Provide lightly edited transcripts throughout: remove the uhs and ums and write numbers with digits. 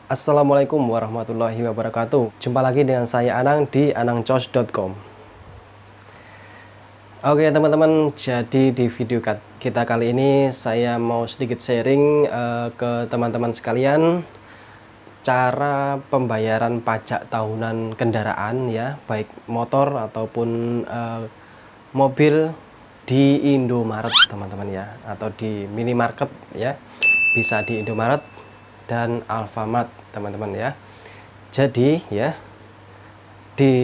Assalamualaikum warahmatullahi wabarakatuh. Jumpa lagi dengan saya Anang di anangcos.com. Oke teman-teman, jadi di video kita kali ini saya mau sedikit sharing ke teman-teman sekalian cara pembayaran pajak tahunan kendaraan ya, baik motor ataupun mobil di Indomaret teman-teman ya, atau di minimarket ya, bisa di Indomaret dan Alfamart teman-teman ya. Jadi ya, di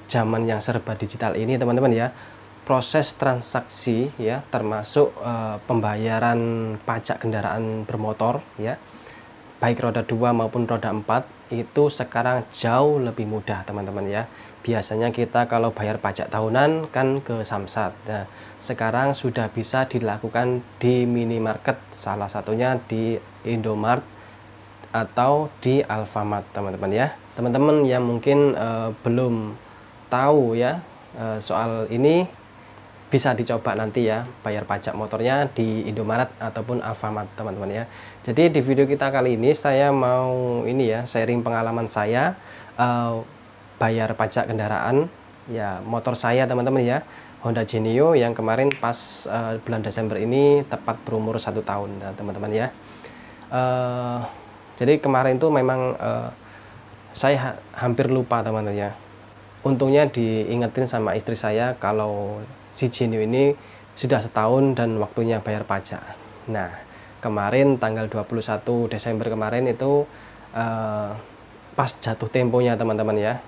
zaman yang serba digital ini teman-teman ya, proses transaksi ya, termasuk pembayaran pajak kendaraan bermotor ya, baik roda 2 maupun roda 4 itu sekarang jauh lebih mudah teman-teman ya. Biasanya kita kalau bayar pajak tahunan kan ke Samsat. Nah, sekarang sudah bisa dilakukan di minimarket, salah satunya di Indomaret atau di Alfamart teman-teman ya. Teman-teman yang mungkin belum tahu ya soal ini, bisa dicoba nanti ya bayar pajak motornya di Indomaret ataupun Alfamart teman-teman ya. Jadi di video kita kali ini saya mau ini ya, sharing pengalaman saya bayar pajak kendaraan ya, motor saya teman-teman ya, Honda Genio yang kemarin pas bulan Desember ini tepat berumur 1 tahun teman-teman ya. Jadi kemarin itu memang saya hampir lupa teman-teman ya. Untungnya diingetin sama istri saya kalau si Genio ini sudah setahun dan waktunya bayar pajak. Nah, kemarin tanggal 21 Desember kemarin itu pas jatuh temponya teman-teman ya.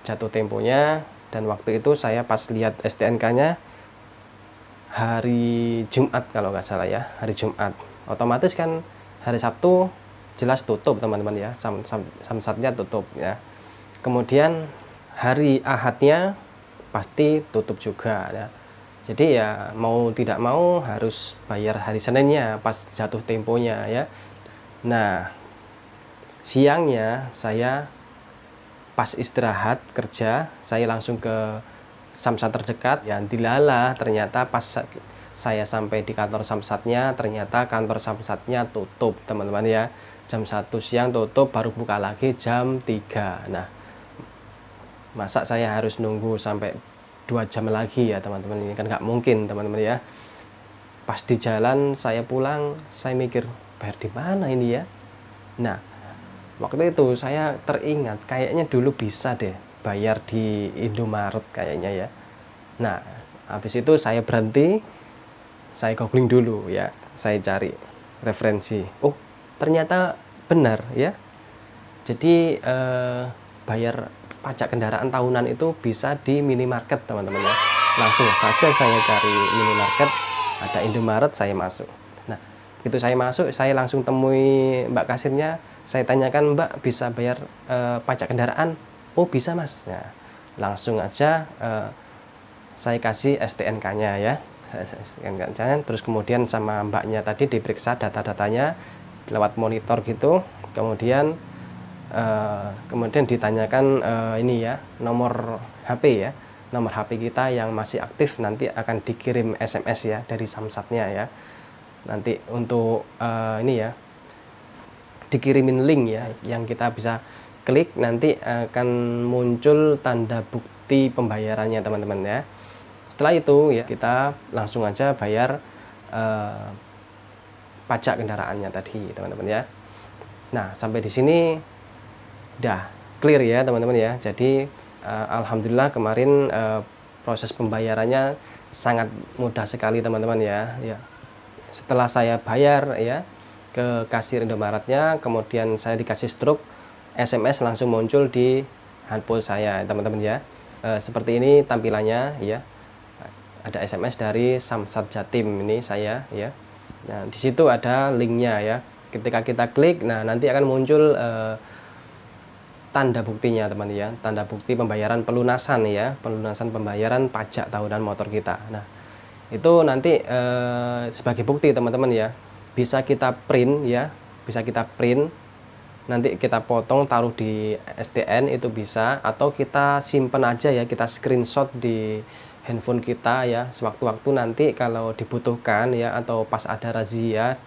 Jatuh temponya, dan waktu itu saya pas lihat STNK-nya hari Jumat kalau nggak salah ya, hari Jumat. Otomatis kan hari Sabtu jelas tutup teman-teman ya, samsatnya tutup ya. Kemudian hari Ahadnya pasti tutup juga ya. Jadi ya mau tidak mau harus bayar hari Seninnya pas jatuh temponya ya. Nah, siangnya saya pas istirahat kerja, saya langsung ke Samsat terdekat ya. Dilalah ternyata pas saya sampai di kantor Samsatnya, ternyata kantor Samsatnya tutup teman-teman ya. Jam 1 siang tutup, baru buka lagi jam 3. Nah, masa saya harus nunggu sampai 2 jam lagi ya teman-teman, ini kan nggak mungkin teman-teman ya. Pas di jalan saya pulang, saya mikir bayar di mana ini ya. Nah, waktu itu saya teringat kayaknya dulu bisa deh bayar di Indomaret kayaknya ya. Nah, habis itu saya berhenti, saya googling dulu ya, saya cari referensi. Oh, ternyata benar ya. Jadi bayar pajak kendaraan tahunan itu bisa di minimarket teman-teman ya. Langsung saja saya cari minimarket, ada Indomaret, saya masuk. Nah, begitu saya masuk, saya langsung temui mbak kasirnya, saya tanyakan, "Mbak, bisa bayar pajak kendaraan?" "Oh, bisa Mas." Nah, langsung aja saya kasih STNK-nya ya, STNK-nya, terus kemudian sama mbaknya tadi diperiksa data-datanya lewat monitor gitu. Kemudian ditanyakan ini ya, nomor HP ya, nomor HP kita yang masih aktif, nanti akan dikirim SMS ya dari Samsatnya ya. Nanti untuk ini ya, dikirimin link ya, yang kita bisa klik, nanti akan muncul tanda bukti pembayarannya teman-teman ya. Setelah itu ya, kita langsung aja bayar pajak kendaraannya tadi teman-teman ya. Nah, sampai di sini udah clear ya teman-teman ya. Jadi alhamdulillah kemarin proses pembayarannya sangat mudah sekali teman-teman ya. Setelah saya bayar ya ke kasir Indomaretnya, kemudian saya dikasih struk, SMS langsung muncul di handphone saya teman-teman ya. Seperti ini tampilannya ya. Ada SMS dari Samsat Jatim ini saya ya. Nah, di situ ada linknya ya. Ketika kita klik, nah nanti akan muncul tanda buktinya teman ya, tanda bukti pembayaran pelunasan ya, pelunasan pembayaran pajak tahunan motor kita. Nah, itu nanti sebagai bukti teman-teman ya, bisa kita print ya, bisa kita print, nanti kita potong taruh di STN itu bisa, atau kita simpen aja ya, kita screenshot di handphone kita ya, sewaktu-waktu nanti kalau dibutuhkan ya, atau pas ada razia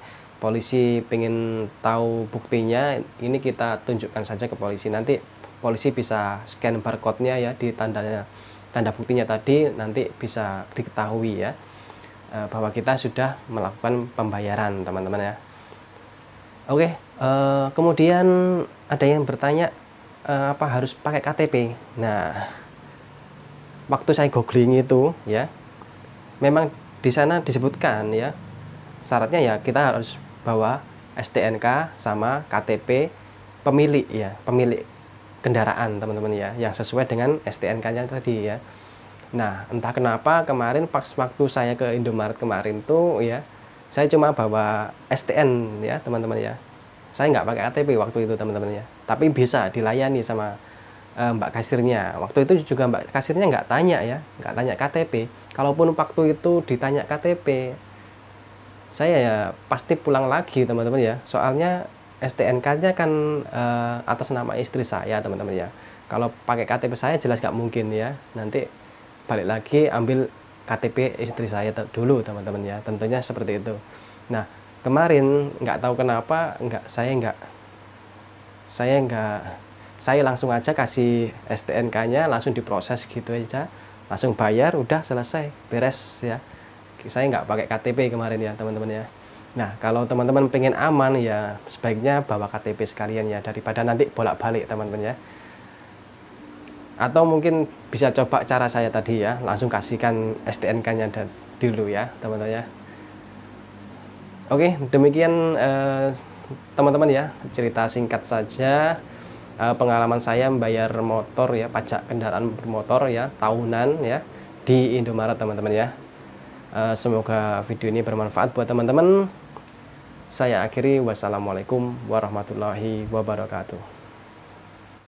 polisi pengen tahu buktinya, ini kita tunjukkan saja ke polisi. Nanti polisi bisa scan barcode-nya ya di tanda buktinya tadi, nanti bisa diketahui ya bahwa kita sudah melakukan pembayaran, teman-teman ya. Oke, kemudian ada yang bertanya apa harus pakai KTP. Nah, waktu saya googling itu ya, memang di sana disebutkan ya, syaratnya ya kita harus bawa STNK sama KTP pemilik ya, pemilik kendaraan, teman-teman ya, yang sesuai dengan STNK-nya tadi ya. Nah, entah kenapa kemarin pas waktu saya ke Indomaret kemarin tuh ya, saya cuma bawa STN ya, teman-teman ya. Saya nggak pakai KTP waktu itu, teman-teman ya. Tapi bisa dilayani sama Mbak kasirnya. Waktu itu juga Mbak kasirnya nggak tanya ya, nggak tanya KTP. Kalaupun waktu itu ditanya KTP, saya ya pasti pulang lagi, teman-teman ya. Soalnya STNK-nya kan atas nama istri saya, teman-teman ya. Kalau pakai KTP saya jelas nggak mungkin ya. Nanti balik lagi ambil KTP istri saya dulu, teman-teman ya. Tentunya seperti itu. Nah, kemarin nggak tahu kenapa saya langsung aja kasih STNK-nya, langsung diproses gitu aja, langsung bayar, udah selesai, beres ya. Saya nggak pakai KTP kemarin ya, teman-teman ya. Nah, kalau teman-teman pengen aman ya, sebaiknya bawa KTP sekalian ya, daripada nanti bolak-balik, teman-teman ya. Atau mungkin bisa coba cara saya tadi ya, langsung kasihkan STNK-nya dulu ya, teman-teman ya. Oke, demikian teman-teman ya, cerita singkat saja pengalaman saya membayar motor ya, pajak kendaraan bermotor ya, tahunan ya di Indomaret, teman-teman ya. Semoga video ini bermanfaat buat teman-teman. Saya akhiri, wassalamualaikum warahmatullahi wabarakatuh.